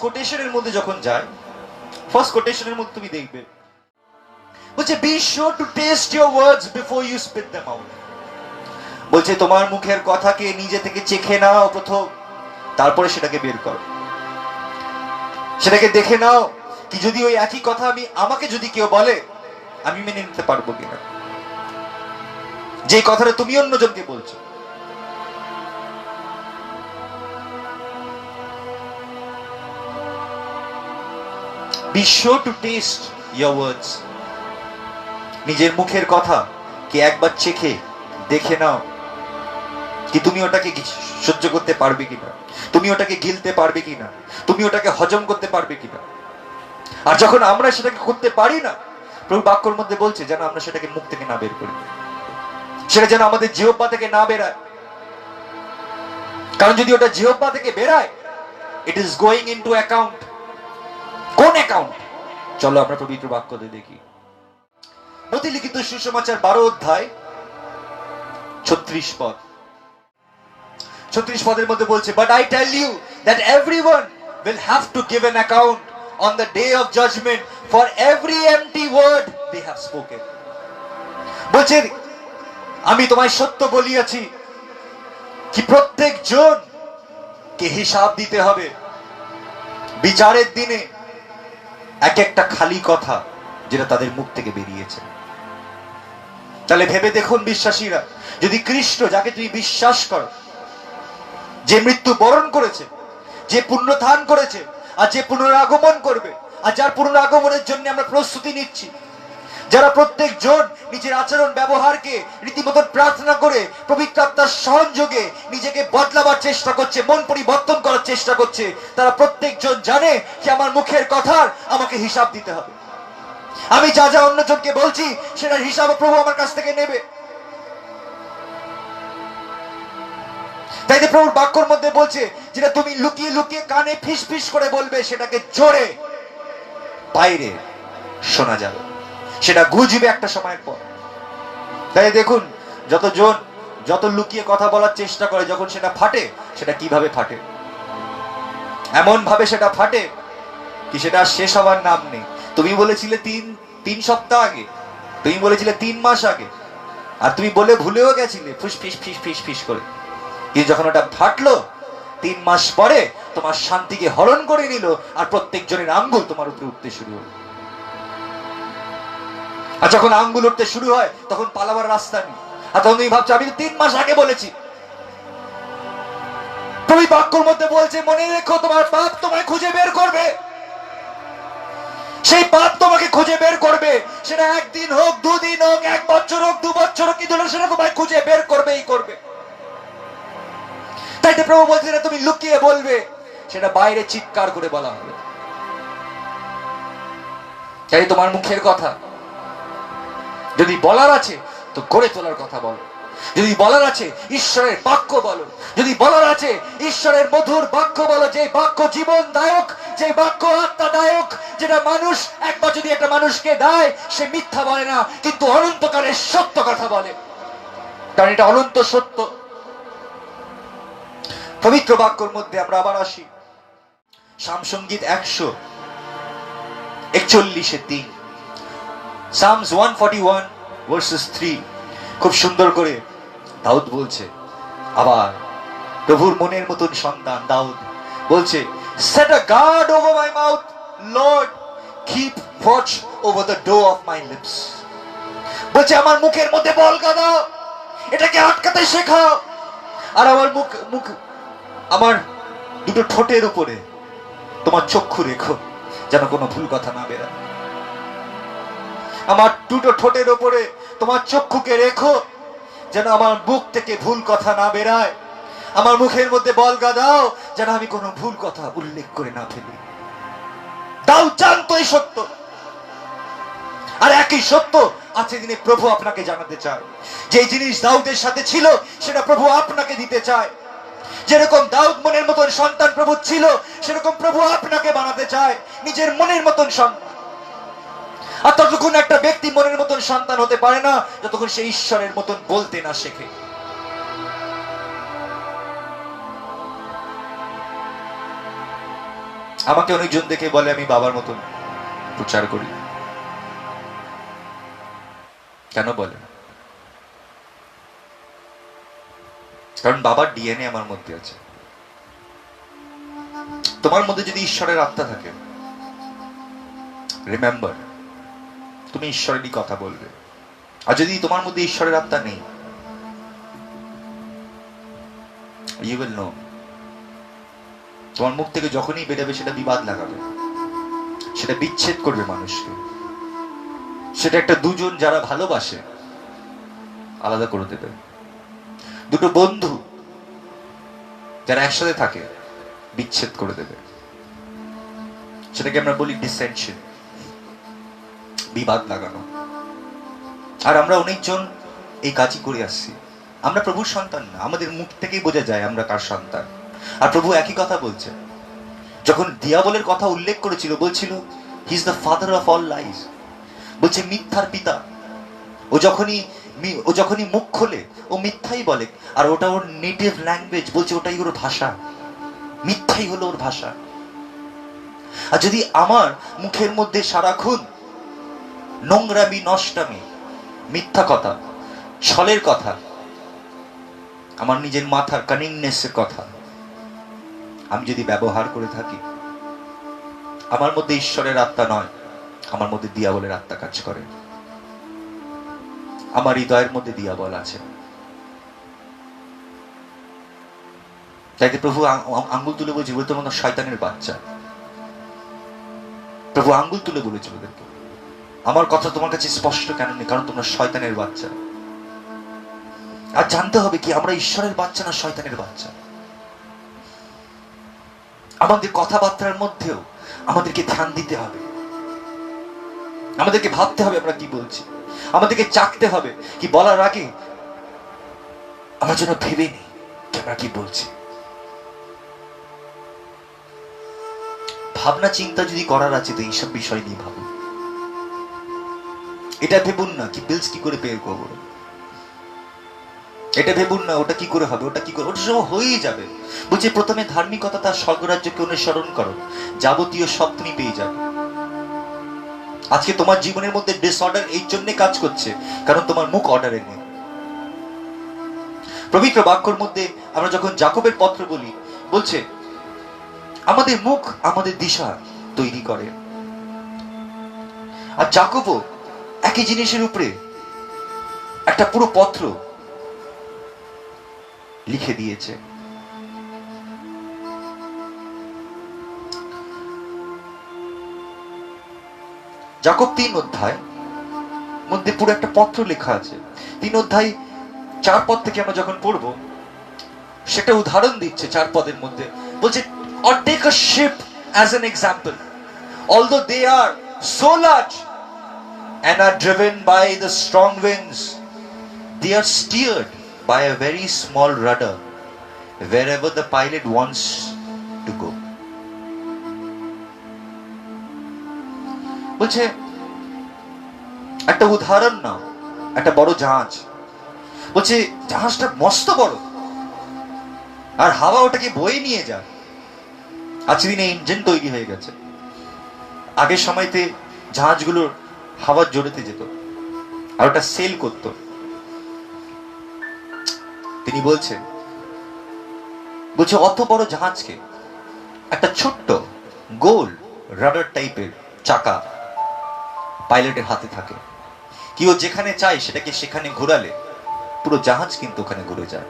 কোটেশনের মধ্যে যখন যায়, ফার্স্ট কোটেশনের মধ্যে তুমি দেখবে বলছে be sure to taste your words before you spit them out. বলছে তোমার মুখের কথাকে নিজে থেকে চেখে নাও প্রথম, তারপরে সেটাকে বের করো। সেটাকে দেখে নাও কি যদি ওই একই কথা আমাকে যদি কেউ বলে আমি মেনে নিতে পারবো কিনা, যে কথাটা তুমি অন্যজনকে বলছো। Be sure to taste your words. নিজের মুখের কথা কি একবার চেখে দেখে নাও কি তুমি ওটাকে সহ্য করতে পারবে কিনা, তুমি ওটাকে গিলতে পারবে কিনা, তুমি ওটাকে হজম করতে পারবে কিনা। আর যখন আমরা সেটাকে করতে পারি না, প্রভু বাক্যের মধ্যে বলছে যেন আমরা সেটাকে মুখ থেকে না বের করি, সেটা যেন আমাদের জিহ্বা থেকে না বেরায়। কারণ যদি ওটা জিহ্বা থেকে বেরায়, it is going into account. কোন অ্যাকাউন্ট? চলো আমরা পবিত্র বাক্যতে দেখি। মথি লিখিত সুসমাচার 12 অধ্যায় 36 পদ। 36 পদের মধ্যে বলছে, but I tell you that everyone will have to give an account on the day of judgement for every empty word they have spoken. বলছে আমি তোমায় সত্য বলিয়াছি কি প্রত্যেক জন কে হিসাব দিতে হবে বিচারের দিনে এক একটা খালি কথা যেটা তাদের মুখ থেকে বেরিয়েছে। তাহলে ভেবে দেখুন বিশ্বাসীরা, যদি খ্রিস্ট যাকে তুমি বিশ্বাস করো, যে মৃত্যু বরণ করেছে, যে পুনরুত্থান করেছে, আর যে পুনরাগমন করবে, আর যার পুনরাগমনের জন্য আমরা প্রস্তুতি নিচ্ছি, যারা প্রত্যেক জন নিজের আচরণ ব্যবহারকে রীতিমতো প্রার্থনা করে পবিত্র আত্মার সহযোগে নিজেকে বদলাবার চেষ্টা করছে, মন পরিবর্তন করার চেষ্টা করছে, তারা প্রত্যেক জন জানে যে আমার মুখের কথার আমাকে হিসাব দিতে হবে। আমি যা যা অন্যজনকে বলছি সেটার হিসাব প্রভু আমার কাছ থেকে নেবে। তাই যে প্রভুর বাক্যের মধ্যে বলছে যেটা তুমি লুকিয়ে লুকিয়ে কানে ফিস ফিস করে বলবে, সেটাকে জোরে বাইরে শোনা যাবে, সেটা গুজবে একটা সময়ের পর। তাই দেখুন যত লুকিয়ে কথা বলার চেষ্টা করে, যখন সেটা ফাটে, সেটা কিভাবে ফাটে? এমন ভাবে সেটা ফাটে কি সেটা শেষ হওয়ার নাম নেই। তুমি বলেছিলে তিন সপ্তাহ আগে, তুমি বলেছিলে 3 মাস আগে, আর তুমি বলে ভুলেও গেছিলে ফুস ফিস ফিস ফিস ফিস করে। কিন্তু যখন ওটা ফাটলো 3 মাস পরে, তোমার শান্তিকে হরণ করে নিল, আর প্রত্যেক জনের আঙ্গুল তোমার উপরে উঠতে শুরু হলো। আর যখন আঙ্গুল উঠতে শুরু হয়, তখন পালাবার রাস্তা নেই। আর তখন তুমি ভাবছো আমি তো 3 মাস আগে বলেছি। তুমি বাক্যের মধ্যে বলছে মনে রেখো তোমার পাপ তোমায় খুঁজে বের করবে। সেই পাপ তোমাকে খুঁজে বের করবে, সেটা 1 দিন হোক, 2 দিন হোক, 1 বছর হোক, 2 বছর হোক, কিন্তু সেটা তোমায় খুঁজে বের করবেই করবে। তাই তো প্রভু বলছে না তুমি লুকিয়ে বলবে, সেটা বাইরে চিৎকার করে বলা হবে। তাই তোমার মুখের কথা যদি বলার আছে তো করে তোলার কথা বলো, যদি বলার আছে ঈশ্বরের বাক্য বলো, যদি বলার আছে ঈশ্বরের মধুর বাক্য বলো, যে বাক্য জীবনদায়ক, যে বাক্য আত্মাদায়ক, যেটা মানুষ একবার যদি একটা মানুষকে দেয় সে মিথ্যা বলে না, কিন্তু অনন্তকালের সত্য কথা বলে, কারণ এটা অনন্ত সত্য। পবিত্র বাক্যের মধ্যে আমরা আবার আসি, সামসঙ্গীত 141:3, Psalms 141 verses 3, খুব সুন্দর করে দাউদ বলছে, আবার প্রভুর মনের মতন সন্তান দাউদ বলছে, set a guard over my mouth, Lord, keep watch over the door of my lips। বলছে আমার মুখের মধ্যে বলগা দাও, এটাকে আটকাতে শেখাও, আর আমার আমার দুটো ঠোঁটের উপরে তোমার চক্ষু রেখো, যেন কোনো ভুল কথা না বেরায়। আমার দুটো ঠোঁটের উপরে তোমার চক্ষুকে রেখো, যেন আমার মুখ থেকে ভুল কথা না বেরায়। আমার মুখের মধ্যে বলগা দাও, যেন আমি কোনো ভুল কথা উল্লেখ করে না ফেলি। দাউদ জানতো এই সত্য, আর একই সত্য আজকের দিনে প্রভু আপনাকে জানাতে চায়। যে জিনিস দাউদের সাথে ছিল সেটা প্রভু আপনাকে দিতে চায়। যেরকম দাউদ মনের মতন সন্তান প্রভু ছিল, সেরকম প্রভু আপনাকে বানাতে চায় নিজের মনের মতন সন্তান। আর ততক্ষণ একটা ব্যক্তি মনের মতন সন্তান হতে পারে না যতক্ষণ সে ঈশ্বরের মতন বলতে না শেখে। আমাকে অনেকজন দেখে বলে আমি বাবার মতন প্রচার করি। কেন বলে? কারণ বাবার ডিএনএ আমার মধ্যে আছে। তোমার মধ্যে যদি ঈশ্বরের আত্মা থাকে, রিমেম্বার, তুমি ঈশ্বরেরই কথা বলবে। আর যদি তোমার মধ্যে ঈশ্বরের আত্মা নেই, ইউ উইল নো, তোমার মুখ থেকে যখনই বেরোবে সেটা বিবাদ লাগাবে, সেটা বিচ্ছেদ করবে মানুষকে, সেটা একটা দুজন যারা ভালোবাসে আলাদা করে দেবে। দুটো বন্ধু যারা একসাথে থাকে বিচ্ছেদ করে দেবে। সেটাকে আমরা বলি ডিসেনশন, বিবাদ লাগানো। আর আমরা অনেকজন এই কাজই করে আসছি। আমরা প্রভুর সন্তান না, আমাদের মুখ থেকেই বোঝা যায় আমরা কার সন্তান। আর প্রভু একই কথা বলছে, যখন দিয়াবলের কথা উল্লেখ করেছিল, বলছিল he is the father of all lies, বলছে মিথ্যার পিতা। ও যখনই মুখ খোলে ও মিথ্যাই বলে, আর ওটা ওর নেটিভ ল্যাঙ্গুয়েজ, বলছে ওটাই ওর ভাষা, মিথ্যাই হলো ওর ভাষা। আর যদি আমার মুখের মধ্যে সারাক্ষণ নোংরামি, নষ্টামি, মিথ্যা কথা, ছলের কথা, আমার নিজের মাথার কানিংনেসের কথা আমি যদি ব্যবহার করে থাকি, আমার মধ্যে ঈশ্বরের আত্মা নয়, আমার মধ্যে দিয়াবলের আত্মা কাজ করে। আমার হৃদয়ের মধ্যে দিয়াবল আছে। তাইতে প্রভু আঙ্গুল তুলে বলছে, বলতে মনে শয়তানের বাচ্চা। প্রভু আঙ্গুল তুলে বলেছে ওদেরকে, আমার কথা তোমার কাছে স্পষ্ট কেন নেই? কারণ তোমরা শয়তানের বাচ্চা। আর জানতে হবে কি, আমরা ঈশ্বরের বাচ্চা না শয়তানের বাচ্চা। আমাদের কথাবার্তার মধ্যেও আমাদেরকে ধ্যান দিতে হবে, আমাদেরকে ভাবতে হবে আমরা কি বলছি, আমাদেরকে চাকতে হবে কি বলার আগে আমরা যেন ভেবে নিই আমরা কি বলছি। ভাবনা চিন্তা যদি করার আছে তো এইসব বিষয় নিয়ে ভাবুন। এটা ভেবুন না কি বিলস কি করে পে করবো, এটা ভেবুন না ওটা কি করে হবে, ওটা কি করে, ওটা সব হয়েই যাবে। বলছে প্রথমে ধার্মিকতা তার স্বর্গরাজ্যকে অনুসরণ করো, যাবতীয় সব তুমি পেয়ে যাবে। আজকে তোমার জীবনের মধ্যে ডিসঅর্ডার এই জন্য কাজ করছে কারণ তোমার মুখ অর্ডারে নেই। পবিত্র বাক্যের মধ্যে আমরা যখন যাকবের পত্র বলি, বলছে আমাদের মুখ আমাদের দিশা তৈরি করে। আর যাকবও একই জিনিসের উপরে একটা পুরো পত্র লিখে দিয়েছে। যাকব 3 অধ্যায় মধ্যে পুরো একটা পত্র লেখা আছে। 3 অধ্যায় 4 পদ থেকে আমরা যখন পড়বো, সেটা উদাহরণ দিচ্ছে 4 পদের মধ্যে। বলছে or take a ship as an example, although they are so large and are driven by the strong winds, they are steered by a very small rudder wherever the pilot wants to go. বলছে একটা উদাহরণ নাও, একটা বড় জাহাজ। বলছে জাহাজটা মস্ত বড়, আর হাওয়া ওটাকে বয়ে নিয়ে যায়। আজকে দিনে ইঞ্জিন তৈরি হয়ে গেছে, আগের সময়তে জাহাজগুলোর হাওয়ার জোরেতে যেত আর ওটা সেল করত। তিনি বলছেন, বলছে অত বড় জাহাজকে একটা ছোট্ট গোল রাডার টাইপের চাকা পাইলটের হাতে থাকে। কি ও যেখানে চায় সেটাকে সেখানে ঘোরালে পুরো জাহাজ কিন্তু ওখানে ঘুরে যায়।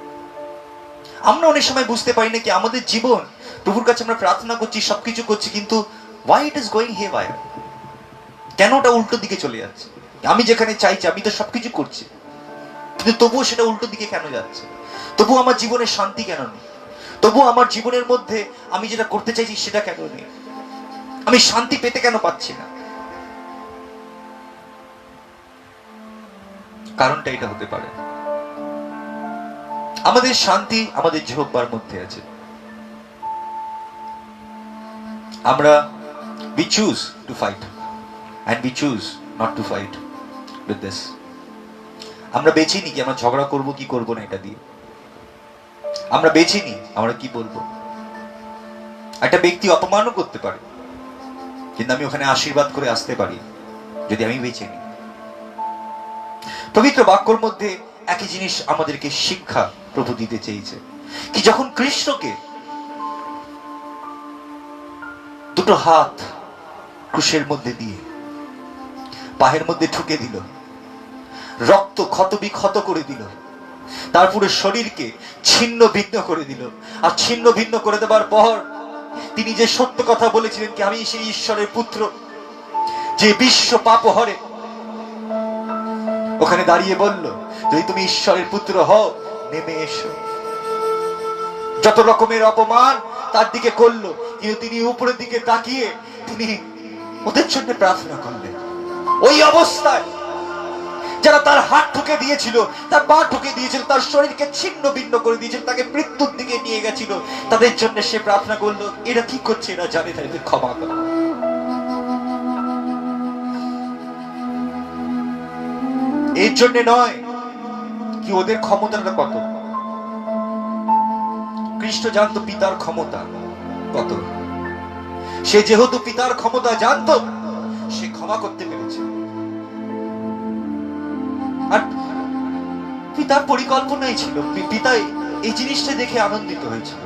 আমরা অনেক সময় বুঝতে পারি না কি আমাদের জীবন, প্রভুর কাছে আমরা প্রার্থনা করছি, সবকিছু করছি, কিন্তু why it is going haywire? কেন ওটা উল্টো দিকে চলে যাচ্ছে? আমি যেখানে চাইছি, আমি তো সবকিছু করছি, কিন্তু তবুও সেটা উল্টো দিকে কেন যাচ্ছে? তবু আমার জীবনে শান্তি কেন নেই? তবু আমার জীবনের মধ্যে আমি যেটা করতে চাইছি সেটা কেন নেই? আমি শান্তি পেতে কেন পাচ্ছি না? কারণটা এটা হতে পারে, আমাদের শান্তি আমাদের জিহ্বার মধ্যে আছে। আমরা we choose to fight and we choose not to fight with this. আমরা বেছে নিই কি আমরা ঝগড়া করব কি করব না এটা দিয়ে। আমরা বেছে নিই আমরা কি বলবো। একটা ব্যক্তি অপমানও করতে পারে, কিন্তু আমি ওখানে আশীর্বাদ করে আসতে পারি যদি আমি বেঁচে নিই। পবিত্র বাক্যর মধ্যে একই জিনিস আমাদেরকে শিক্ষা প্রভু দিতে চেয়েছে, কি যখন কৃষ্ণকে দুটো হাত ক্রুশের মধ্যে দিয়ে পায়ের মধ্যে ঠুকে দিল, রক্ত ক্ষত বিক্ষত করে দিল, তার পুরো শরীরকে ছিন্ন ভিন্ন করে দিল, আর ছিন্ন ভিন্ন করে দেবার পর তিনি যে সত্য কথা বলেছিলেন কি আমি সেই ঈশ্বরের পুত্র যে বিশ্ব পাপ হরে, ওখানে দাঁড়িয়ে বলল যদি তুমি ঈশ্বরের পুত্র হও নেমে এসো। যত রকমের অপমান তার দিকে করলো, কিন্তু তিনি উপরের দিকে তাকিয়ে তিনি ওদের জন্য প্রার্থনা করলেন। ওই অবস্থায় যারা তার হাত ঠুকে দিয়েছিল, তার পা ঠুকে দিয়েছিল, তার শরীরকে ছিন্ন ভিন্ন করে দিয়েছিল, তাকে মৃত্যুর দিকে নিয়ে গেছিল, তাদের জন্য সে প্রার্থনা করলো এরা কি করছে, এরা জানে না, এদের ক্ষমা করো। এর জন্য নয় কি ওদের ক্ষমতাটা কত, কৃষ্ণ জানতো পিতার ক্ষমতা কত। সে যেহেতু পিতার ক্ষমতা জানতো, সে ক্ষমা করতে পেরেছে। আর পিতার পরিকল্পনাই ছিল, পিতা এই জিনিসটা দেখে আনন্দিত হয়েছিল।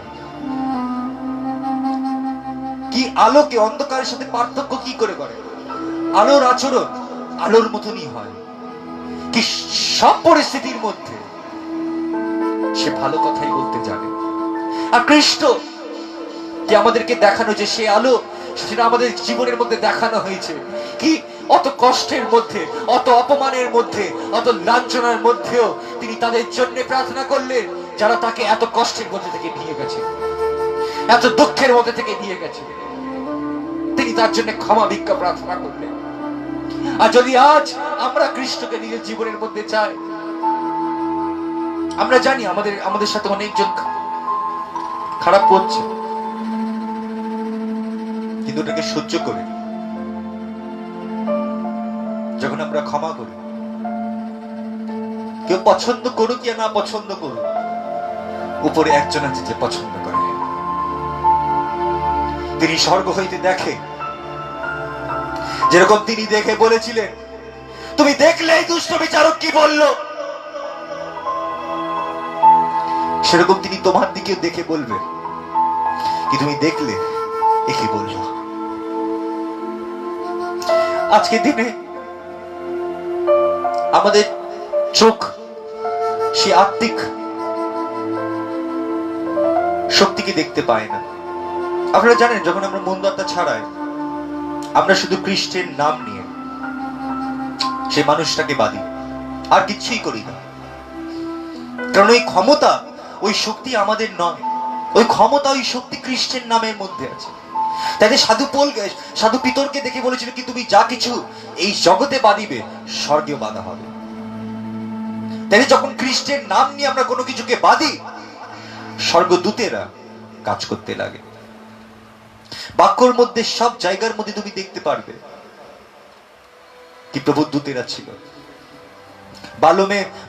কি আলোকে অন্ধকারের সাথে পার্থক্য কি করে করে? আলোর আচরণ আলোর মতনই হয়, কি সব পরিস্থিতির মধ্যে সে ভালো কথাই বলতে জানে। আর কৃষ্ণ যে আমাদেরকে দেখানো যে সে আলো, সেটা আমাদের জীবনের মধ্যে দেখানো হয়েছে কি অত কষ্টের মধ্যে, অত অপমানের মধ্যে, অত লাঞ্ছনার মধ্যেও তিনি তাদের জন্য প্রার্থনা করলেন যারা তাকে এত কষ্টের মধ্যে থেকে নিয়ে গেছে, এত দুঃখের মধ্যে থেকে নিয়ে গেছে। তিনি তার জন্য ক্ষমা ভিক্ষা প্রার্থনা করলেন। আর যদি আজ আমরা কৃষ্ণকে নিজের জীবনের মধ্যে চাই, আমরা জানি আমাদের সাথে অনেকজন খারাপ করছে, কিন্তু ওটাকে সহ্য করে যখন আমরা ক্ষমা করি, কেউ পছন্দ করুক या না পছন্দ করুক, উপরে একজন আছে যে পছন্দ করে। তিনি স্বর্গ হইতে দেখে, যেরকম তিনি দেখে বলেছিলেন তুমি দেখলে এই দুষ্ট বিচারক কি বলল, সেরকম তিনি তোমার দিকে দেখে বলবে কি তুমি দেখলে এ কি বলল। আজকে দিনে আমাদের চোখ সে আত্মিক শক্তিকে দেখতে পায় না। আপনারা জানেন যখন আমরা মন্দ আত্মা ছাড়াই, আমরা শুধু খ্রিস্টের নাম নিয়ে সে মানুষটাকে বাঁধি, আর কিছুই করি না। কারণ ওই ক্ষমতা, ওই শক্তি আমাদের নয়, ওই ক্ষমতা, ওই শক্তি খ্রিস্টের নামের মধ্যে আছে। তাই সাধু পিতরকে দেখে বলেছিল কি তুমি যা কিছু এই জগতে বাঁধিবে স্বর্গেও বাঁধা হবে। তাই যখন খ্রিস্টের নাম নিয়ে আমরা কোনো কিছুকে বাঁধি, স্বর্গদূতেরা কাজ করতে লাগে। বাক্যর মধ্যে সব জায়গার মধ্যে তুমি দেখতে পারবে কি প্রভুর দূতেরা ছিল।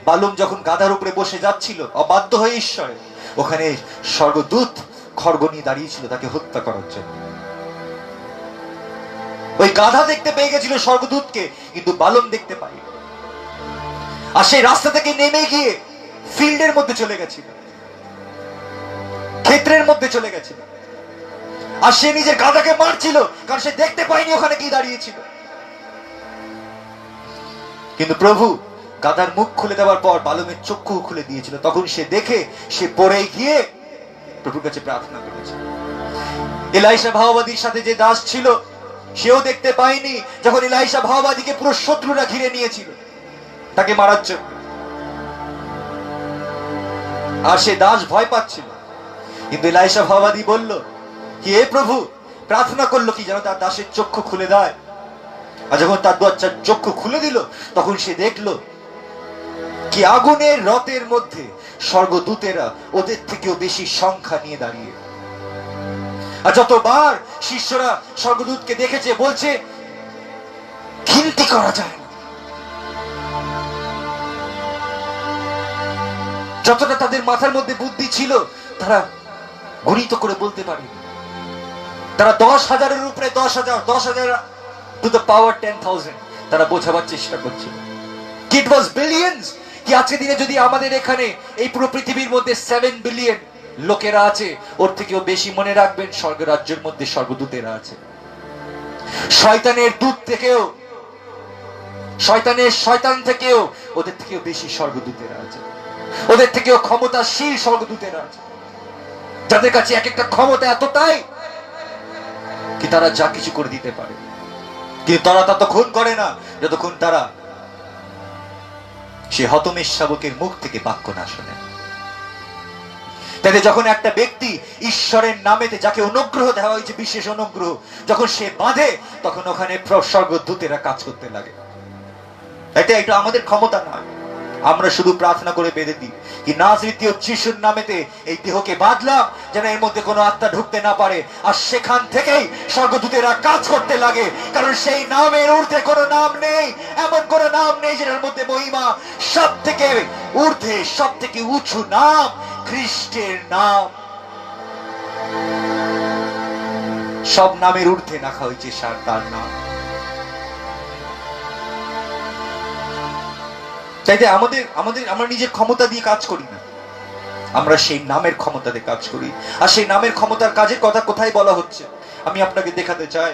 বালম যখন গাধার উপরে বসে যাচ্ছিল অবাধ্য হয়ে ঈশ্বরে, ওখানে স্বর্গদূত খড়গ নিয়ে দাঁড়িয়েছিল তাকে হত্যা করার জন্য। ওই গাধা দেখতে পেয়ে গেছিল স্বর্গদূতকে, কিন্তু বালম দেখতে পাই। আর সেই রাস্তা থেকে নেমে গিয়ে ফিল্ডের মধ্যে চলে গেছিল, ক্ষেত্রের মধ্যে চলে গেছিল। আর সে নিজের গাধাকে মারছিল, কারণ সে দেখতে পায়নি ওখানে কি দাঁড়িয়েছিল। কিন্তু প্রভু গাধার মুখ খুলে দেওয়ার পর বালমের চক্ষু খুলে দিয়েছিল। তখন সে দেখে সে পড়ে গিয়ে প্রভুর কাছে প্রার্থনা করেছে। এলাইসা ভাওবাদীর সাথে যে দাস ছিল, সেও দেখতে পায়নি যখন এলাইসা ভাওবাদীকে পুরো শত্রুরা ঘিরে নিয়েছিল তাকে মারার জন্য। আর সে দাস ভয় পাচ্ছিল, কিন্তু এলাইসা ভাওবাদী বলল কি এ প্রভু, প্রার্থনা করলো কি যেন তার দাসের চক্ষু খুলে দেয়। আর যখন তার বাচ্চার চক্ষু খুলে দিল, তখন সে দেখলো কি আগুনের রথের মধ্যে স্বর্গদূতেরা ওদের থেকেও বেশি সংখ্যা নিয়ে দাঁড়িয়ে। আর যতবার শিষ্যরা স্বর্গদূতকে দেখেছে বলছে গিনতি করা যায় না। যতটা তাদের মাথার মধ্যে বুদ্ধি ছিল তারা গণিত করে বলতে পারেনি। তারা 10,000-এর উপরে 10,000 টু দ্য পাওয়ার 10,000 তারা বোঝাবার চেষ্টা করছে। ইট ওয়াজ বিলিয়ন্স। কি আজকে দিনে যদি আমাদের এখানে এই পুরো পৃথিবীর মধ্যে 7 বিলিয়ন লোকেরা আছে, ওর থেকেও বেশি মনে রাখবেন স্বর্গরাজ্যের মধ্যে স্বর্গদূতেরা আছে। শয়তানের দূত থেকেও, শয়তান থেকেও, ওদের থেকেও বেশি স্বর্গদূতেরা আছে, ওদের থেকেও ক্ষমতাশীল স্বর্গদূতেরা আছে, যাদের কাছে এক একটা ক্ষমতা এতটাই কি তারা যা কিছু করে দিতে পারে। কিন্তু তারা ততক্ষণ করে না যতক্ষণ তারা সে হতমের শাবকের মুখ থেকে বাক্য না শোনে। তাই যখন একটা ব্যক্তি ঈশ্বরের নামেতে, যাকে অনুগ্রহ দেওয়া হয়েছে, বিশেষ অনুগ্রহ, যখন সে বাঁধে, তখন ওখানে স্বর্গদূতেরা কাজ করতে লাগে। এটা আমাদের ক্ষমতা নয়, আমরা শুধু প্রার্থনা করে বেঁধে দিই কি নাজরীয় যিশুর নামেতে এই দেহকে বাঁধলাম যেন এর মধ্যে কোনো আত্মা ঢুকতে না পারে। আর সেখান থেকেই স্বর্গদূতেরা কাজ করতে লাগে, কারণ সেই নামের ঊর্ধ্বে কোনো নাম নেই, এমন কোনো নাম নেই যেটার মধ্যে মহিমা। সব থেকে ঊর্ধ্বে, সব থেকে উঁচু নাম খ্রিস্টের নাম। সব নামের ঊর্ধ্বে রাখা হয়েছে তার নাম। তাইতে আমরা নিজের ক্ষমতা দিয়ে কাজ করি না, আমরা সেই নামের ক্ষমতা দিয়ে কাজ করি। আর সেই নামের ক্ষমতার কাজের কথা কোথায় বলা হচ্ছে আমি আপনাকে দেখাতে চাই।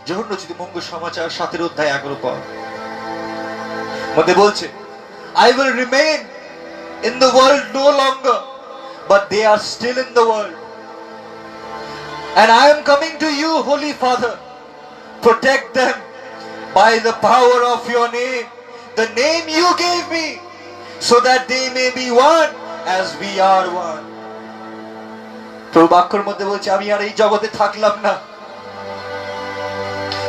যোহন্ন রচিত মঙ্গল সমাচার 7 অধ্যায় 11 পদ মধ্যে বলছে, I will remain in the world no longer, but they are still in the world. And I am coming to you, Holy Father. Protect them by the power of your name, the name you gave me, so that they may be one as we are one. প্রভু বাক্যের মধ্যে বলছে, আমি আর এই জগতে থাকলাম না,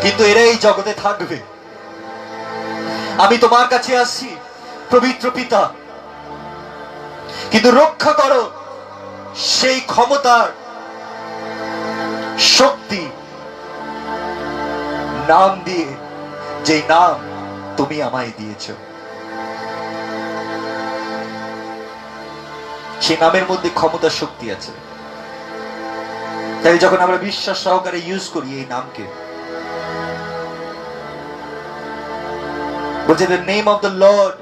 কিন্তু এরা এই জগতে থাকবে। আমি তোমার কাছে আসছি পবিত্র পিতা, কিন্তু রক্ষা করো সেই ক্ষমতার শক্তি নাম দিয়ে, যে নাম তুমি আমায় দিয়েছ। সেই নামের মধ্যে ক্ষমতা শক্তি আছে। তাই যখন আমরা বিশ্বাস সহকারে ইউজ করি এই নামকে, বলছে the name of the Lord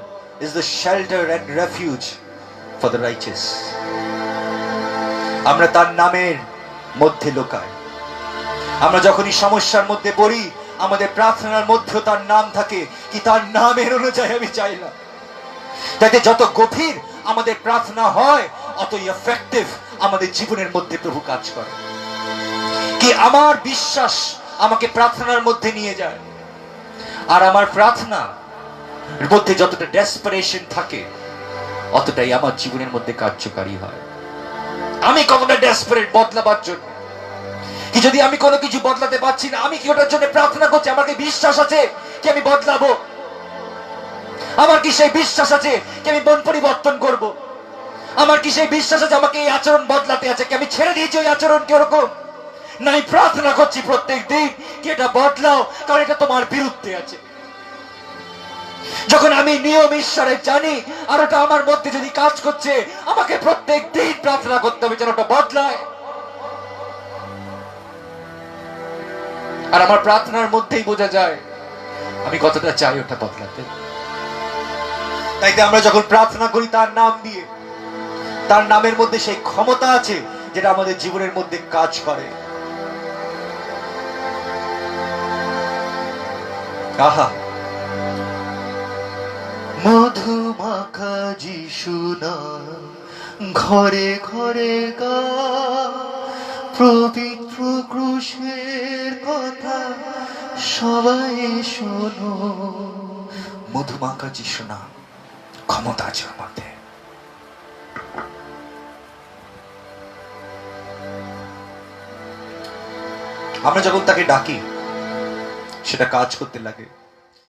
is the shelter and refuge for the righteous. আমরা তার নামের মধ্যে লোকাই। আমরা যখনই সমস্যার মধ্যে পড়ি, আমাদের প্রার্থনার মধ্যেও তার নাম থাকে, কি তার নামের অনুযায়ী আমি চাইলাম। তাতে যত গভীর আমাদের প্রার্থনা হয়, অতই এফেক্টিভ আমাদের জীবনের মধ্যে প্রভু কাজ করে। কি আমার বিশ্বাস আমাকে প্রার্থনার মধ্যে নিয়ে যায়, আর আমার প্রার্থনা এর মধ্যে যতটা ডেসপারেশন থাকে, অতটাই আমার জীবনের মধ্যে কার্যকারী হয়। আমি কতটা ডেসপারেট বদলাবার জন্য, কি যদি আমি কোনো কিছু বদলাতে পারছি না, আমি কি ওটার জন্য প্রার্থনা করছি? আমার কি বিশ্বাস আছে কি আমি বদলাবো? আমার কি সেই বিশ্বাস আছে কি আমি মন পরিবর্তন করব? আমার কি সেই বিশ্বাস আছে আমাকে এই আচরণ বদলাতে আছে, কি আমি ছেড়ে দিয়েছি ওই আচরণ কি ওরকম? না, আমি প্রার্থনা করছি প্রত্যেক দিন কি এটা বদলাও, কারণ এটা তোমার বিরুদ্ধে আছে। যখন আমি নিয়ম ঈশ্বরের জানি আর ওটা আমার মধ্যে যদি কাজ করছে, আমাকে প্রত্যেক দিন প্রার্থনা করতে হবে যেন ওটা বদলায়। আর আমার প্রার্থনার মধ্যেই বোঝা যায় আমি কতটা চাই ওটা বদলাতে। তাই আমরা যখন প্রার্থনা করি তার নাম দিয়ে, তার নামের মধ্যে সেই ক্ষমতা আছে যেটা আমাদের জীবনের মধ্যে কাজ করে। আহা, মধুমাখা যিশু নাম ঘরে ঘরে গা, পবিত্র ক্রুশের কথা সবাই শোনো। মধুমাখা যিশু নাম, ক্ষমতা আছে আমাদের। আমরা যখন তাকে ডাকি, সেটা কাজ করতে লাগে।